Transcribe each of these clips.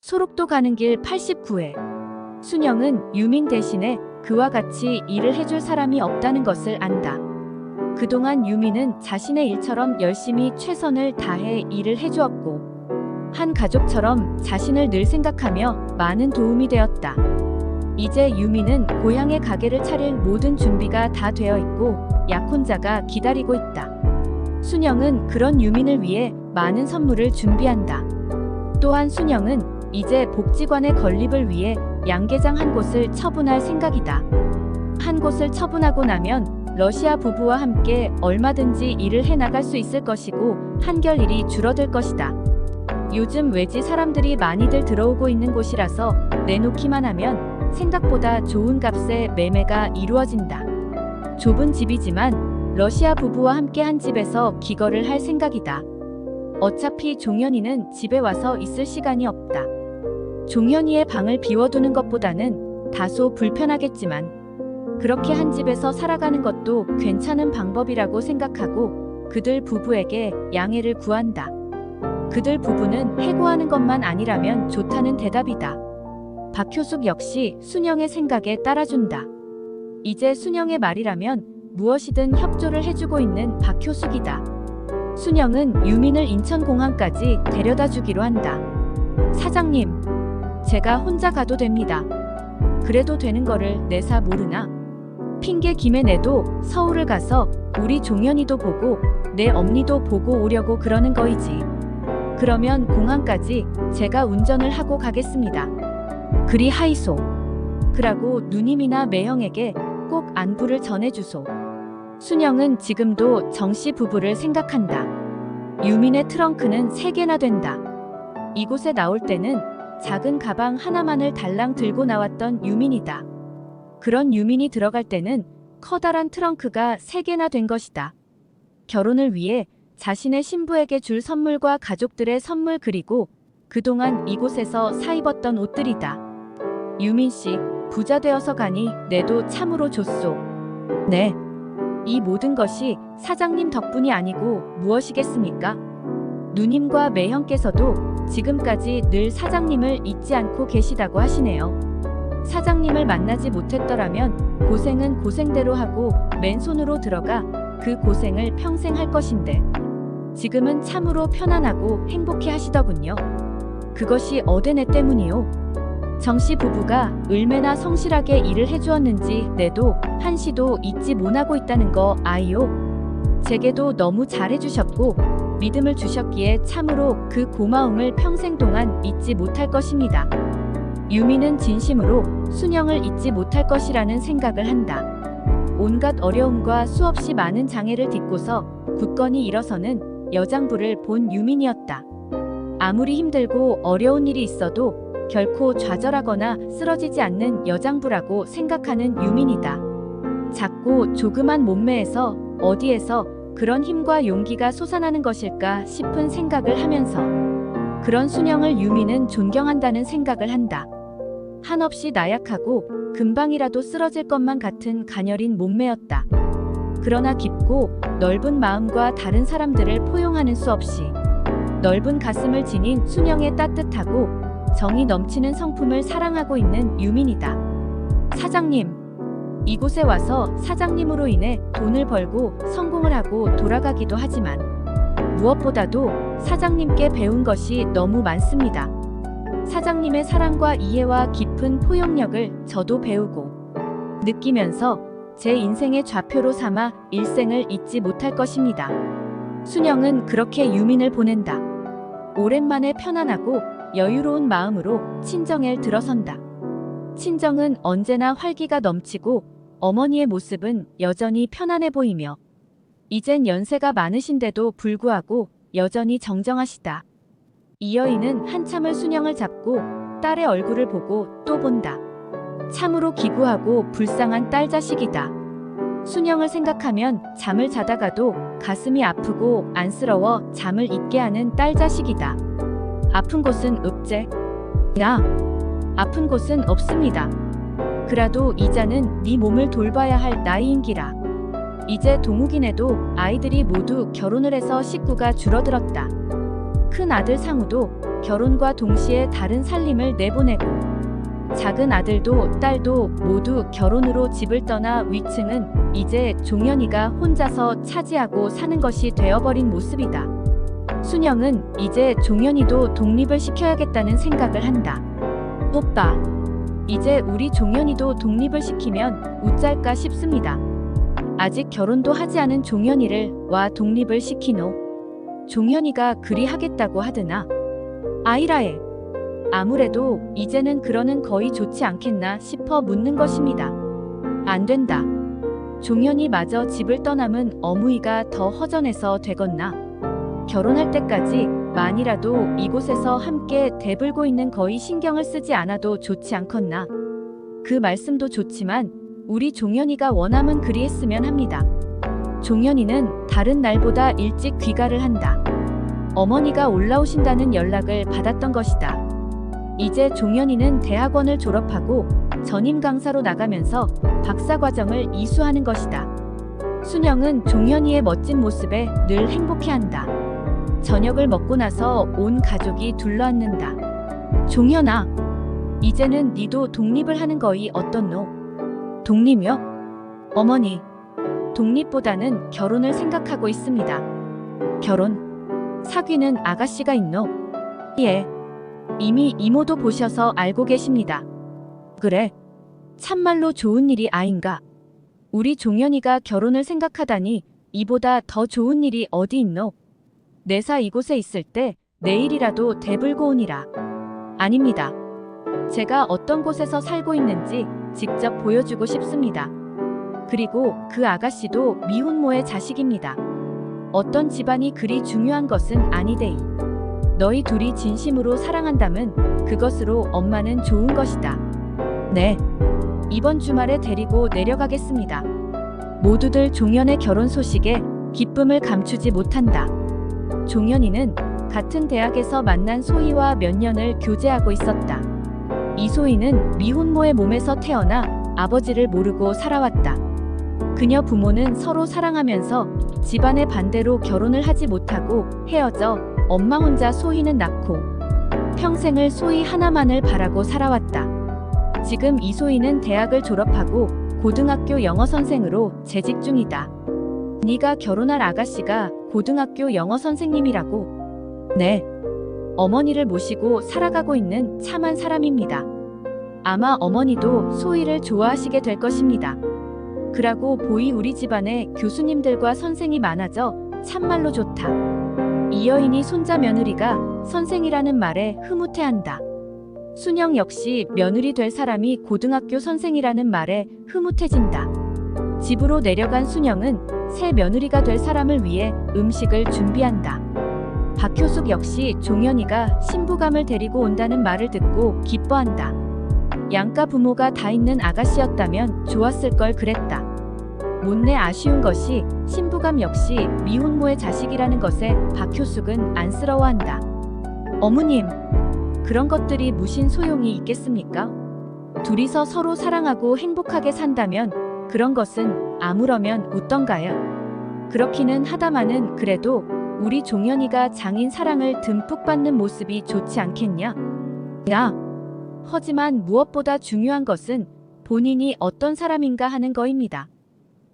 소록도 가는 길 89회. 순영은 유민 대신에 그와 같이 일을 해줄 사람이 없다는 것을 안다. 그동안 유민은 자신의 일처럼 열심히 최선을 다해 일을 해주었고 한 가족처럼 자신을 늘 생각하며 많은 도움이 되었다. 이제 유민은 고향의 가게를 차릴 모든 준비가 다 되어 있고 약혼자가 기다리고 있다. 순영은 그런 유민을 위해 많은 선물을 준비한다. 또한 순영은 이제 복지관의 건립을 위해 양계장 한 곳을 처분할 생각이다. 한 곳을 처분하고 나면 러시아 부부와 함께 얼마든지 일을 해나갈 수 있을 것이고 한결일이 줄어들 것이다. 요즘 외지 사람들이 많이들 들어오고 있는 곳이라서 내놓기만 하면 생각보다 좋은 값에 매매가 이루어진다. 좁은 집이지만 러시아 부부와 함께 한 집에서 기거를 할 생각이다. 어차피 종현이는 집에 와서 있을 시간이 없다. 종현이의 방을 비워두는 것보다는 다소 불편하겠지만 그렇게 한 집에서 살아가는 것도 괜찮은 방법이라고 생각하고 그들 부부에게 양해를 구한다. 그들 부부는 해고하는 것만 아니라면 좋다는 대답이다. 박효숙 역시 순영의 생각에 따라준다. 이제 순영의 말이라면 무엇이든 협조를 해주고 있는 박효숙이다. 순영은 유민을 인천공항까지 데려다 주기로 한다. 사장님, 제가 혼자 가도 됩니다. 그래도 되는 거를 내사 모르나? 핑계 김에 내도 서울을 가서 우리 종현이도 보고 내 엄니도 보고 오려고 그러는 거이지. 그러면 공항까지 제가 운전을 하고 가겠습니다. 그리 하이소. 그라고 누님이나 매형에게 꼭 안부를 전해주소. 순영은 지금도 정씨 부부를 생각한다. 유민의 트렁크는 3개나 된다. 이곳에 나올 때는 작은 가방 하나만을 달랑 들고 나왔던 유민이다. 그런 유민이 들어갈 때는 커다란 트렁크가 3개나 된 것이다. 결혼을 위해 자신의 신부에게 줄 선물과 가족들의 선물 그리고 그동안 이곳에서 사입었던 옷들이다. 유민씨, 부자 되어서 가니 내도 참으로 좋소. 네. 이 모든 것이 사장님 덕분이 아니고 무엇이겠습니까? 누님과 매형께서도 지금까지 늘 사장님을 잊지 않고 계시다고 하시네요. 사장님을 만나지 못했더라면 고생은 고생대로 하고 맨손으로 들어가 그 고생을 평생 할 것인데 지금은 참으로 편안하고 행복해 하시더군요. 그것이 어데네 때문이요. 정씨 부부가 얼마나 성실하게 일을 해주었는지 내도 한시도 잊지 못하고 있다는 거 아이요. 제게도 너무 잘해주셨고 믿음을 주셨기에 참으로 그 고마움을 평생 동안 잊지 못할 것입니다. 유민은 진심으로 순영을 잊지 못할 것이라는 생각을 한다. 온갖 어려움과 수없이 많은 장애를 딛고서 굳건히 일어서는 여장부를 본 유민이었다. 아무리 힘들고 어려운 일이 있어도 결코 좌절하거나 쓰러지지 않는 여장부라고 생각하는 유민이다. 작고 조그만 몸매에서 어디에서 그런 힘과 용기가 솟아나는 것일까 싶은 생각을 하면서 그런 순영을 유민은 존경한다는 생각을 한다. 한없이 나약하고 금방이라도 쓰러질 것만 같은 가녀린 몸매였다. 그러나 깊고 넓은 마음과 다른 사람들을 포용하는 수 없이 넓은 가슴을 지닌 순영의 따뜻하고 정이 넘치는 성품을 사랑하고 있는 유민이다. 사장님, 이곳에 와서 사장님으로 인해 돈을 벌고 성공을 하고 돌아가기도 하지만 무엇보다도 사장님께 배운 것이 너무 많습니다. 사장님의 사랑과 이해와 깊은 포용력을 저도 배우고 느끼면서 제 인생의 좌표로 삼아 일생을 잊지 못할 것입니다. 순영은 그렇게 유민을 보낸다. 오랜만에 편안하고 여유로운 마음으로 친정에 들어선다. 친정은 언제나 활기가 넘치고 어머니의 모습은 여전히 편안해 보이며 이젠 연세가 많으신데도 불구하고 여전히 정정하시다. 이 여인은 한참을 순영을 잡고 딸의 얼굴을 보고 또 본다. 참으로 기구하고 불쌍한 딸 자식이다. 순영을 생각하면 잠을 자다가도 가슴이 아프고 안쓰러워 잠을 잊게 하는 딸 자식이다. 아픈 곳은 없제? 야, 아픈 곳은 없습니다. 그라도 이자는 네 몸을 돌봐야 할 나이인기라. 이제 동욱이네도 아이들이 모두 결혼을 해서 식구가 줄어들었다. 큰 아들 상우도 결혼과 동시에 다른 살림을 내보내고 작은 아들도 딸도 모두 결혼으로 집을 떠나 위층은 이제 종현이가 혼자서 차지하고 사는 것이 되어버린 모습이다. 순영은 이제 종현이도 독립을 시켜야겠다는 생각을 한다. 오빠, 이제 우리 종현이도 독립을 시키면 어쩔까 싶습니다. 아직 결혼도 하지 않은 종현이를 와 독립을 시키노. 종현이가 그리 하겠다고 하드나. 아이라에. 아무래도 이제는 그러는 거의 좋지 않겠나 싶어 묻는 것입니다. 안 된다. 종현이 마저 집을 떠남은 어무이가 더 허전해서 되겠나. 결혼할 때까지 만이라도 이곳에서 함께 대불고 있는 거의 신경을 쓰지 않아도 좋지 않겠나. 그 말씀도 좋지만 우리 종현이가 원하면 그리 했으면 합니다. 종현이는 다른 날보다 일찍 귀가를 한다. 어머니가 올라오신다는 연락을 받았던 것이다. 이제 종현이는 대학원을 졸업하고 전임 강사로 나가면서 박사과정을 이수하는 것이다. 순영은 종현이의 멋진 모습에 늘 행복해한다. 저녁을 먹고 나서 온 가족이 둘러앉는다. 종현아, 이제는 니도 독립을 하는 거이 어떻노? 독립이요? 어머니, 독립보다는 결혼을 생각하고 있습니다. 결혼? 사귀는 아가씨가 있노? 예. 이미 이모도 보셔서 알고 계십니다. 그래? 참말로 좋은 일이 아인가? 우리 종현이가 결혼을 생각하다니 이보다 더 좋은 일이 어디 있노? 내사 이곳에 있을 때 내일이라도 대불고 오니라. 아닙니다. 제가 어떤 곳에서 살고 있는지 직접 보여주고 싶습니다. 그리고 그 아가씨도 미혼모의 자식입니다. 어떤 집안이 그리 중요한 것은 아니데이. 너희 둘이 진심으로 사랑한다면 그것으로 엄마는 좋은 것이다. 네. 이번 주말에 데리고 내려가겠습니다. 모두들 종현의 결혼 소식에 기쁨을 감추지 못한다. 종현이는 같은 대학에서 만난 소희와 몇 년을 교제하고 있었다. 이소희는 미혼모의 몸에서 태어나 아버지를 모르고 살아왔다. 그녀 부모는 서로 사랑하면서 집안의 반대로 결혼을 하지 못하고 헤어져 엄마 혼자 소희는 낳고 평생을 소희 하나만을 바라고 살아왔다. 지금 이소희는 대학을 졸업하고 고등학교 영어 선생으로 재직 중이다. 네가 결혼할 아가씨가 고등학교 영어 선생님이라고? 네. 어머니를 모시고 살아가고 있는 참한 사람입니다. 아마 어머니도 소희를 좋아하시게 될 것입니다. 그러고 보이 우리 집안에 교수님들과 선생이 많아져 참말로 좋다. 이 여인이 손자 며느리가 선생이라는 말에 흐뭇해한다. 순영 역시 며느리 될 사람이 고등학교 선생이라는 말에 흐뭇해진다. 집으로 내려간 순영은 새 며느리가 될 사람을 위해 음식을 준비한다. 박효숙 역시 종현이가 신부감을 데리고 온다는 말을 듣고 기뻐한다. 양가 부모가 다 있는 아가씨였다면 좋았을 걸 그랬다. 못내 아쉬운 것이 신부감 역시 미혼모의 자식이라는 것에 박효숙은 안쓰러워한다. 어머님, 그런 것들이 무슨 소용이 있겠습니까? 둘이서 서로 사랑하고 행복하게 산다면 그런 것은 아무러면 웃던가요? 그렇기는 하다마는 그래도 우리 종현이가 장인 사랑을 듬뿍 받는 모습이 좋지 않겠냐? 야, 하지만 무엇보다 중요한 것은 본인이 어떤 사람인가 하는 거입니다.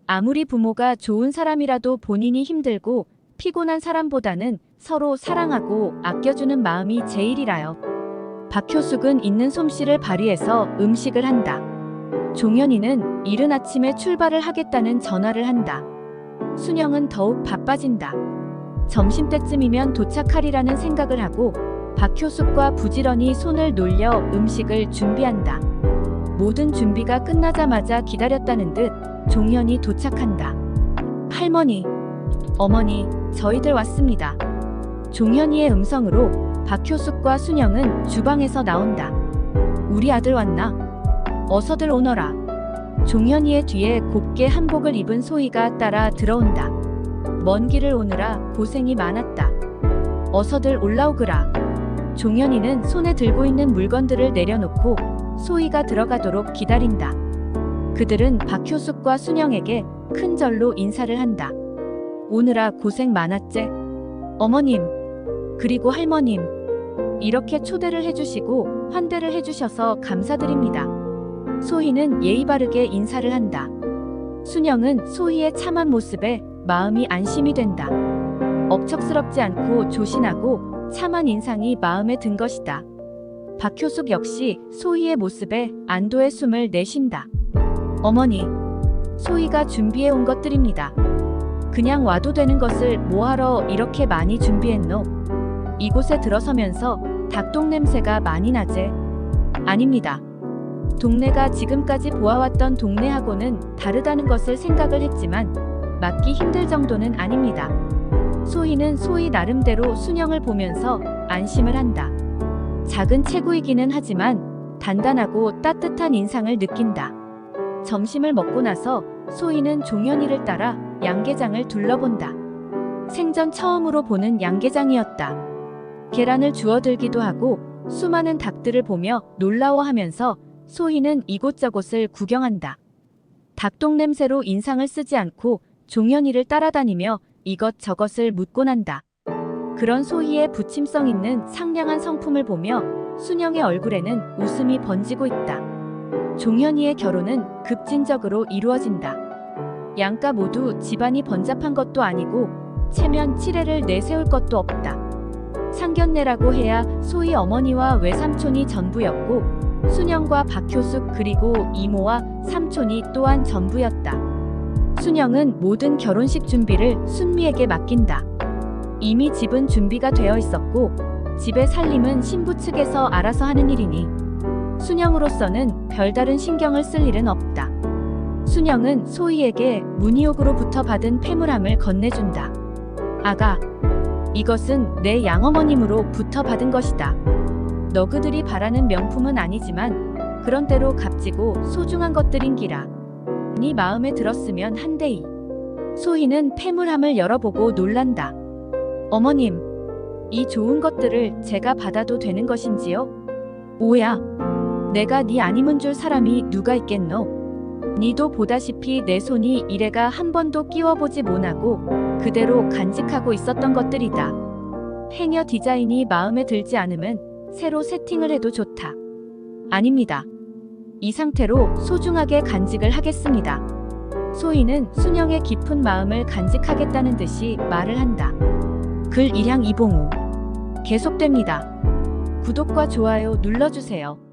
아무리 부모가 좋은 사람이라도 본인이 힘들고 피곤한 사람보다는 서로 사랑하고 아껴주는 마음이 제일이라요. 박효숙은 있는 솜씨를 발휘해서 음식을 한다. 종현이는 이른 아침에 출발을 하겠다는 전화를 한다. 순영은 더욱 바빠진다. 점심때쯤이면 도착하리라는 생각을 하고 박효숙과 부지런히 손을 놀려 음식을 준비한다. 모든 준비가 끝나자마자 기다렸다는 듯 종현이 도착한다. 할머니, 어머니, 저희들 왔습니다. 종현이의 음성으로 박효숙과 순영은 주방에서 나온다. 우리 아들 왔나? 어서들 오너라. 종현이의 뒤에 곱게 한복을 입은 소희가 따라 들어온다. 먼 길을 오느라 고생이 많았다. 어서들 올라오거라. 종현이는 손에 들고 있는 물건들을 내려놓고 소희가 들어가도록 기다린다. 그들은 박효숙과 순영에게 큰 절로 인사를 한다. 오느라 고생 많았제? 어머님, 그리고 할머님, 이렇게 초대를 해주시고 환대를 해주셔서 감사드립니다. 소희는 예의 바르게 인사를 한다. 순영은 소희의 참한 모습에 마음이 안심이 된다. 억척스럽지 않고 조신하고 참한 인상이 마음에 든 것이다. 박효숙 역시 소희의 모습에 안도의 숨을 내쉰다. 어머니, 소희가 준비해 온 것들입니다. 그냥 와도 되는 것을 뭐하러 이렇게 많이 준비했노? 이곳에 들어서면서 닭똥 냄새가 많이 나제? 아닙니다. 동네가 지금까지 보아왔던 동네하고는 다르다는 것을 생각을 했지만 맡기 힘들 정도는 아닙니다. 소희는 소희 나름대로 순영을 보면서 안심을 한다. 작은 체구이기는 하지만 단단하고 따뜻한 인상을 느낀다. 점심을 먹고 나서 소희는 종현이를 따라 양계장을 둘러본다. 생전 처음으로 보는 양계장이었다. 계란을 주워들기도 하고 수많은 닭들을 보며 놀라워하면서 소희는 이곳저곳을 구경한다. 닭똥 냄새로 인상을 쓰지 않고 종현이를 따라다니며 이것저것을 묻곤 한다. 그런 소희의 부침성 있는 상냥한 성품을 보며 순영의 얼굴에는 웃음이 번지고 있다. 종현이의 결혼은 급진적으로 이루어진다. 양가 모두 집안이 번잡한 것도 아니고 체면 칠해를 내세울 것도 없다. 상견례라고 해야 소희 어머니와 외삼촌이 전부였고 순영과 박효숙 그리고 이모와 삼촌이 또한 전부였다. 순영은 모든 결혼식 준비를 순미에게 맡긴다. 이미 집은 준비가 되어 있었고 집의 살림은 신부 측에서 알아서 하는 일이니 순영으로서는 별다른 신경을 쓸 일은 없다. 순영은 소희에게 문희옥으로부터 받은 패물함을 건네준다. 아가, 이것은 내 양어머님으로부터 받은 것이다. 너그들이 바라는 명품은 아니지만 그런대로 값지고 소중한 것들인기라. 네 마음에 들었으면 한데이. 소희는 패물함을 열어보고 놀란다. 어머님, 이 좋은 것들을 제가 받아도 되는 것인지요? 오야, 내가 네 아님은 줄 사람이 누가 있겠노? 니도 보다시피 내 손이 이래가 한 번도 끼워보지 못하고 그대로 간직하고 있었던 것들이다. 행여 디자인이 마음에 들지 않으면 새로 세팅을 해도 좋다. 아닙니다. 이 상태로 소중하게 간직을 하겠습니다. 소희는 순영의 깊은 마음을 간직하겠다는 듯이 말을 한다. 글 일향 이봉우. 계속됩니다. 구독과 좋아요 눌러주세요.